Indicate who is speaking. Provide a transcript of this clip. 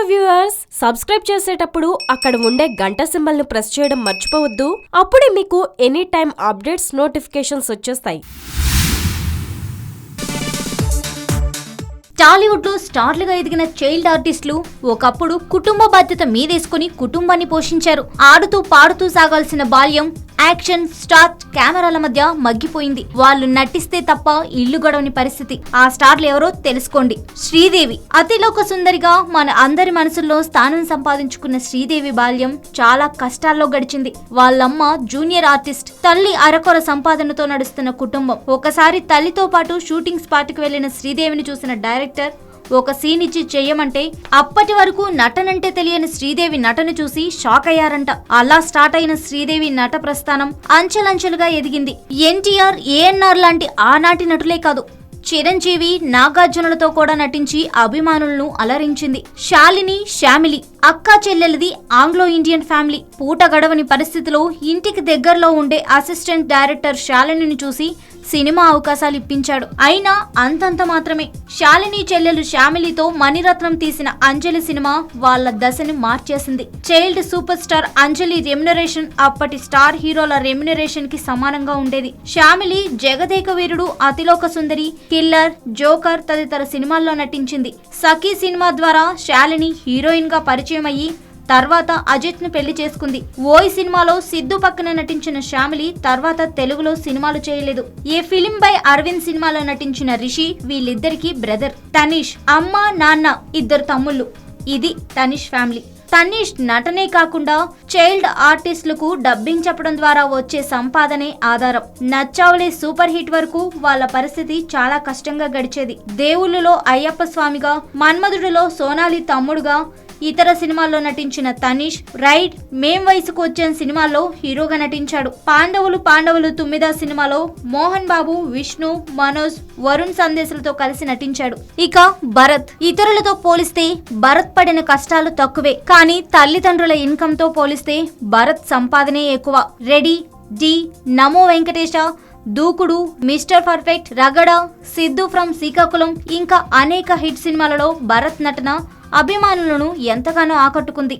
Speaker 1: Viewers, subscribe చేసేటప్పుడు అక్కడ ఉండే గంట సింబల్ ను ప్రెస్ చేయడం మర్చిపోవద్దు. అప్పుడే మీకు ఎనీ టైం అప్డేట్స్ నోటిఫికేషన్స్ వచ్చేస్తాయి.
Speaker 2: టాలీవుడ్ లో స్టార్లుగా ఎదిగిన చైల్డ్ ఆర్టిస్టులు ఒకప్పుడు కుటుంబ బాధ్యత మీదేసుకుని కుటుంబాన్ని పోషించారు. ఆడుతూ పాడుతూ సాగాల్సిన బాల్యం యాక్షన్ స్టార్ కెమెరాల మధ్య మగ్గిపోయింది. వాళ్ళు నటిస్తే తప్ప ఇల్లు గడవని పరిస్థితి. ఆ స్టార్లు ఎవరో తెలుసుకోండి. శ్రీదేవి అతిలోక సుందరిగా మన అందరి మనసుల్లో స్థానం సంపాదించుకున్న శ్రీదేవి బాల్యం చాలా కష్టాల్లో గడిచింది. వాళ్ళమ్మ జూనియర్ ఆర్టిస్ట్, తల్లి అరకొర సంపాదనతో నడుస్తున్న కుటుంబం. ఒకసారి తల్లితో పాటు షూటింగ్ స్పాట్ కు వెళ్లిన శ్రీదేవిని చూసిన డైరెక్టర్ ఒక సీన్ ఇచ్చి చెయ్యమంటే అప్పటి వరకు నటనంటే తెలియని శ్రీదేవి నటన చూసి షాక్ అయ్యారంట. అలా స్టార్ట్ అయిన శ్రీదేవి నట ప్రస్థానం అంచెలంచెలుగా ఎదిగింది. ఎన్టీఆర్, ఏఎన్ఆర్ లాంటి ఆనాటి నటులే కాదు, చిరంజీవి, నాగార్జునులతో కూడా నటించి అభిమానులను అలరించింది. శాలిని, శ్యామిలి అక్కా చెల్లెలది ఆంగ్లో ఇండియన్ ఫ్యామిలీ. పూట గడవని పరిస్థితిలో ఇంటికి దగ్గరలో ఉండే అసిస్టెంట్ డైరెక్టర్ శాలినిని చూసి సినిమా అవకాశాలు ఇప్పించాడు. అయినా అంతంత మాత్రమే. శాలిని చెల్లెలు శ్యామిలితో మణిరత్నం తీసిన అంజలి సినిమా వాళ్ళ దశని మార్చేసింది. చైల్డ్ సూపర్ స్టార్ అంజలి రెమ్యునరేషన్ అప్పటి స్టార్ హీరోల రెమ్యునరేషన్ కి సమానంగా ఉండేది. శ్యామిలి జగదేక వీరుడు, అతిలోక సుందరి, కిల్లర్, జోకర్ తదితర సినిమాల్లో నటించింది. సఖీ సినిమా ద్వారా శాలిని హీరోయిన్ గా పరిచయం అయ్యి తర్వాత అజిత్ ను పెళ్లి చేసుకుంది. ఓయ్ సినిమాలో సిద్ధు పక్కన నటించిన శ్యామిలి తర్వాత తెలుగులో సినిమాలు చేయలేదు. ఏ ఫిలిం బై అరవింద్ సినిమాలో నటించిన రిషి వీళ్ళిద్దరికి బ్రదర్. తనీష్ అమ్మ నాన్న ఇద్దరు తమ్ముళ్ళు. ఇది తనీష్ ఫ్యామిలీ. తనీష్ నటనే కాకుండా చైల్డ్ ఆర్టిస్టులకు డబ్బింగ్ చెప్పడం ద్వారా వచ్చే సంపాదనే ఆధారం. నచ్చావులే సూపర్ హిట్ వరకు వాళ్ళ పరిస్థితి చాలా కష్టంగా గడిచేది. దేవుళ్ళలో అయ్యప్ప స్వామిగా, మన్మధుడిలో సోనాలి తమ్ముడుగా, ఇతర సినిమాల్లో నటించిన తనీష్ రైడ్, మేం వయసుకు వచ్చే సినిమాల్లో హీరోగా నటించాడు. పాండవులు 9 సినిమాలో మోహన్ బాబు, విష్ణు, మనోజ్, వరుణ్ సందేశాలతో కలిసి నటించాడు. ఇక భరత్ ఇతరులతో పోలిస్తే భరత్ పడిన కష్టాలు తక్కువే, కానీ తల్లిదండ్రుల ఇన్కమ్ తో పోలిస్తే భరత్ సంపాదనే ఎక్కువ. రెడీ, డి, నమో వెంకటేశ, దూకుడు, mister perfect, ragada, Siddhu from Srikakulam ఇంకా అనేక హిట్ సినిమాలలో భరత్ నటన అభిమానులను ఎంతగానో ఆకట్టుకుంది.